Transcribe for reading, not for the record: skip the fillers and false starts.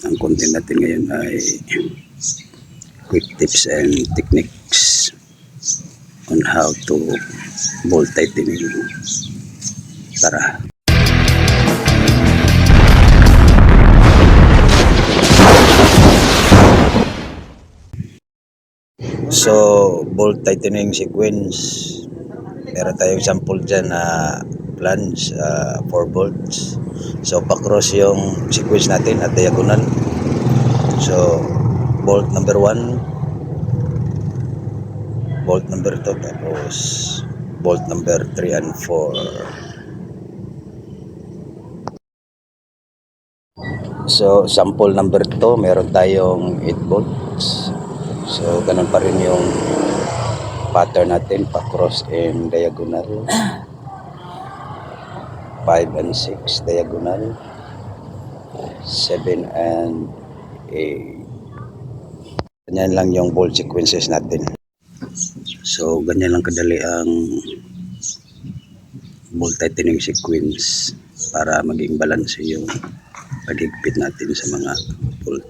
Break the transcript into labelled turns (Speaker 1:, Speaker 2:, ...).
Speaker 1: Ang content natin ngayon ay quick tips and techniques on how to bolt tightening. Tara. So, bolt tightening sequence. Meron tayong sample dyan na flange, 4 bolts. So, pa-cross yung sequence natin at diagonal. So, bolt number 1, bolt number 2, tapos bolt number 3 and 4. So, sample number 2, meron tayong 8 bolts. So, ganun pa rin yung pattern natin, pa-cross and diagonal. 5 and 6 diagonal, 7 and 8. Ganyan lang yung bolt sequences natin. So, ganyan lang kadali ang bolt tightening sequence para maging balance yung paghigpit natin sa mga bolt.